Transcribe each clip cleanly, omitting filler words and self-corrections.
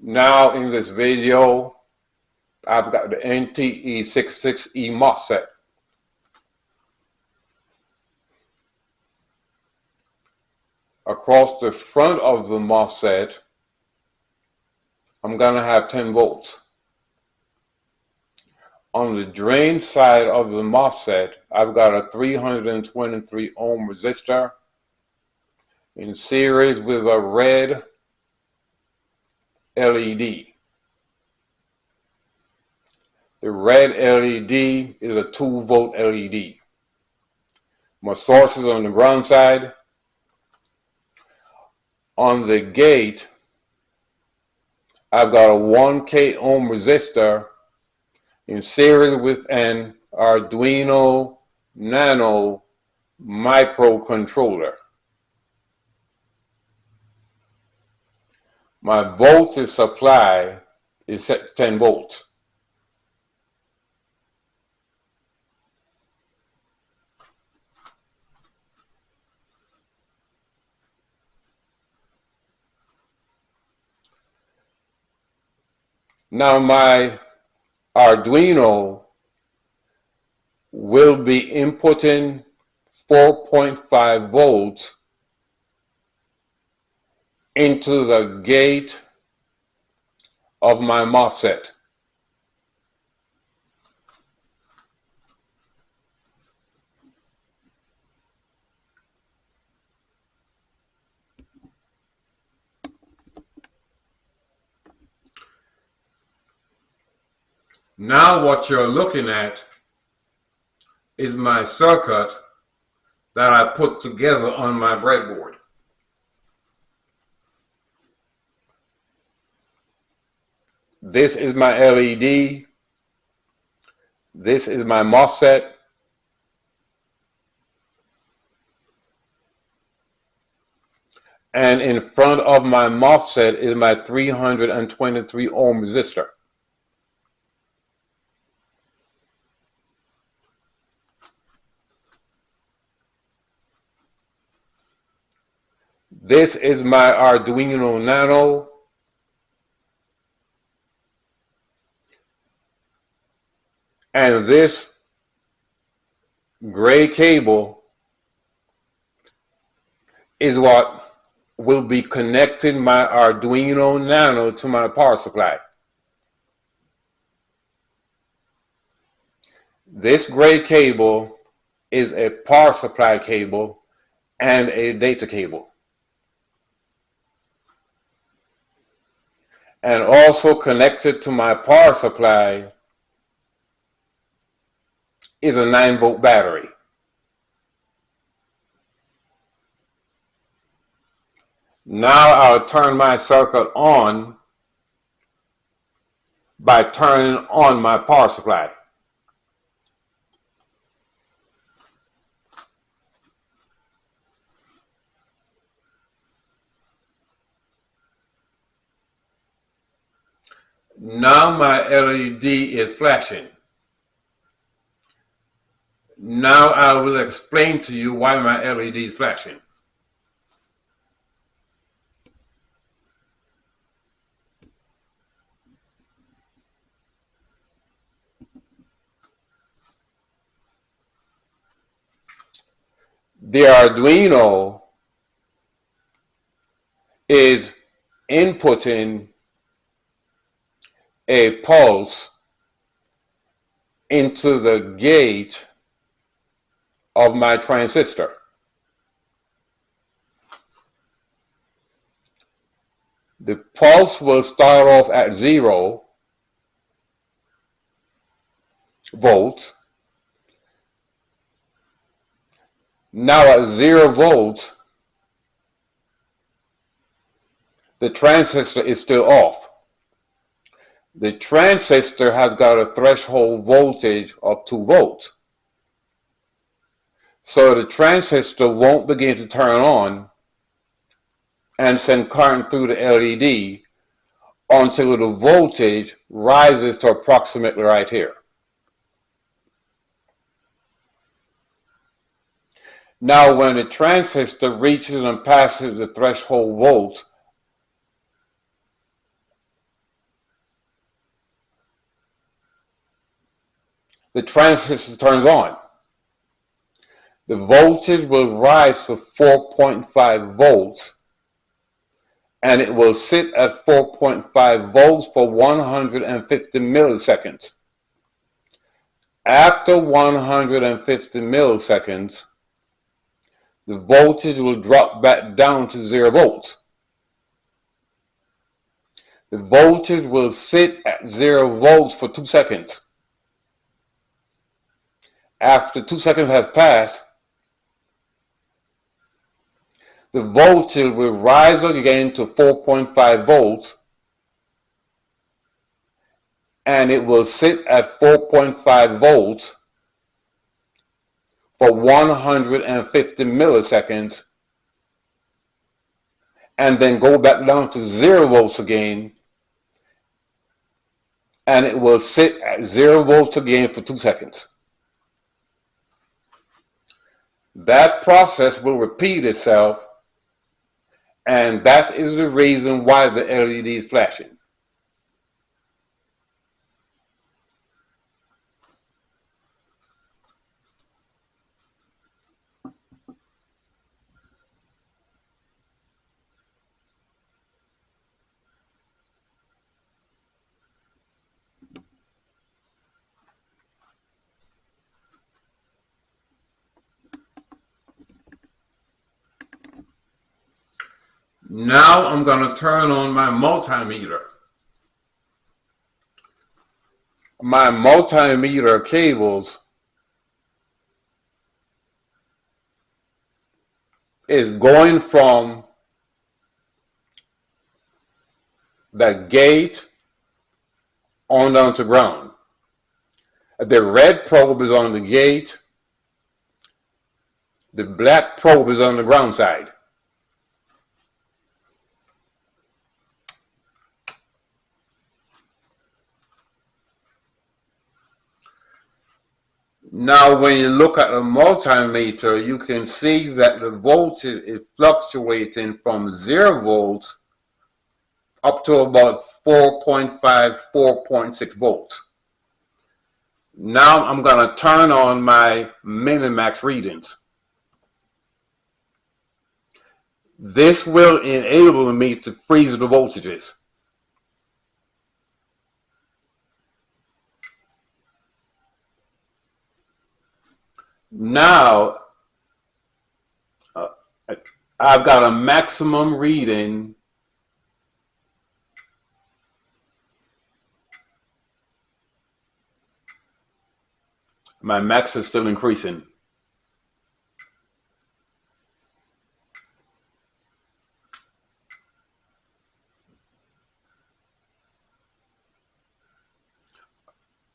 Now in this video, I've got the NTE66E Mosfet. Across the front of the Mosfet, I'm going to have 10 volts. On the drain side of the Mosfet, I've got a 323 ohm resistor in series with a red LED. The red LED is a 2-volt LED. My source is on the ground side. On the gate, I've got a 1K ohm resistor in series with an Arduino Nano microcontroller. My voltage supply is set 10 volts. Now my Arduino will be inputting 4.5 volts into the gate of my Mosfet. Now what you're looking at is my circuit that I put together on my breadboard. This is my LED. This is my Mosfet. And in front of my Mosfet is my 323 ohm resistor. This is my Arduino Nano. And this gray cable is what will be connecting my Arduino Nano to my power supply. This gray cable is a power supply cable and a data cable. And also connected to my power supply is a 9-volt battery. Now I'll turn my circuit on by turning on my power supply. Now my LED is flashing. Now I will explain to you why my LED is flashing. The Arduino is inputting a pulse into the gate of my transistor. The pulse will start off at 0 volts. Now at 0 volts, the transistor is still off. The transistor has got a threshold voltage of 2 volts. So the transistor won't begin to turn on and send current through the LED until the voltage rises to approximately right here. Now when the transistor reaches and passes the threshold volts, the transistor turns on. The voltage will rise to 4.5 volts, and it will sit at 4.5 volts for 150 milliseconds. After 150 milliseconds, the voltage will drop back down to 0 volts. The voltage will sit at 0 volts for 2 seconds. After 2 seconds has passed, the voltage will rise again to 4.5 volts, and it will sit at 4.5 volts for 150 milliseconds, and then go back down to 0 volts again, and it will sit at 0 volts again for 2 seconds. That process will repeat itself, and that is the reason why the LED is flashing. Now I'm going to turn on my multimeter. My multimeter cables is going from the gate on down to ground. The red probe is on the gate. The black probe is on the ground side. Now, when you look at the multimeter, you can see that the voltage is fluctuating from 0 volts up to about 4.5, 4.6 volts. Now I'm going to turn on my minimax readings. This will enable me to freeze the voltages. Now, I've got a maximum reading my max is still increasing.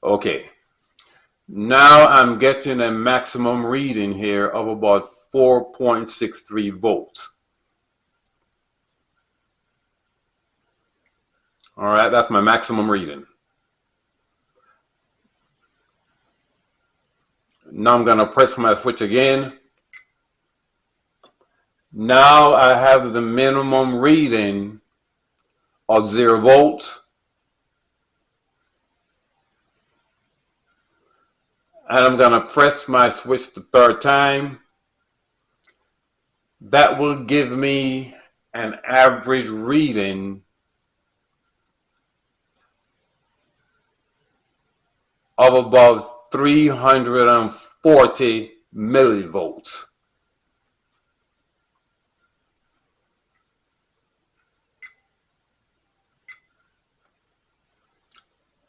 Okay. Now I'm getting a maximum reading here of about 4.63 volts. All right, that's my maximum reading. Now I'm going to press my switch again. Now I have the minimum reading of 0 volts. And I'm going to press my switch the third time. That will give me an average reading of about 340 millivolts.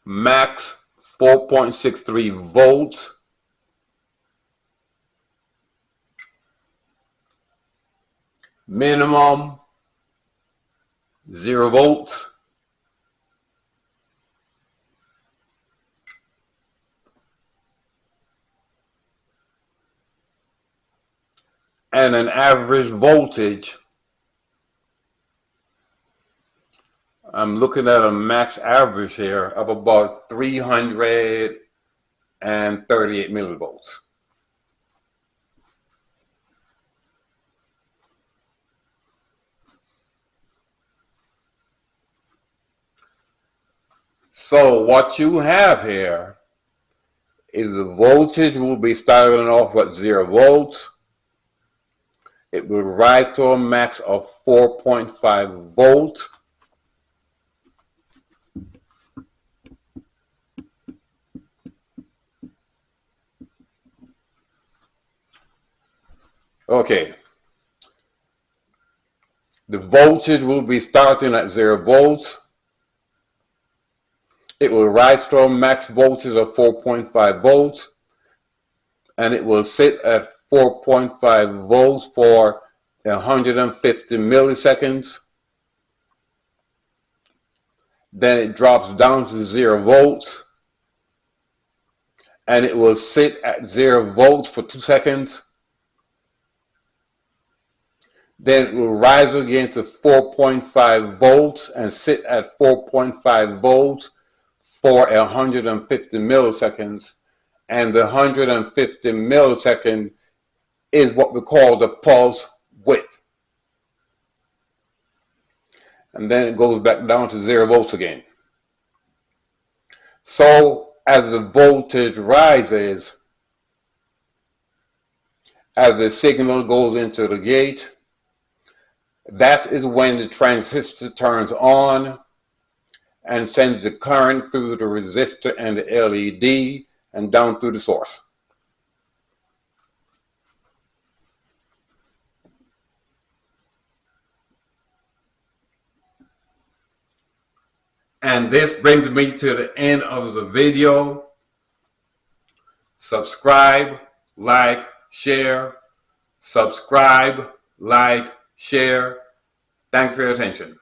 Max 4.63 volts. Minimum 0 volts. And an average voltage, I'm looking at a max average here of about 338 millivolts. So what you have here is the voltage will be starting off at 0 volts. It will rise to a max of 4.5 volts. Okay. The voltage will be starting at 0 volts. It will rise to a max voltage of 4.5 volts. And it will sit at 4.5 volts for 150 milliseconds. Then it drops down to 0 volts. And it will sit at 0 volts for 2 seconds. Then it will rise again to 4.5 volts and sit at 4.5 volts for 150 milliseconds. And the 150 millisecond is what we call the pulse width. And then it goes back down to 0 volts again. So as the voltage rises, as the signal goes into the gate, that is when the transistor turns on and sends the current through the resistor and the LED and down through the source. And this brings me to the end of the video. Subscribe, like, share. Subscribe, like, share. Thanks for your attention.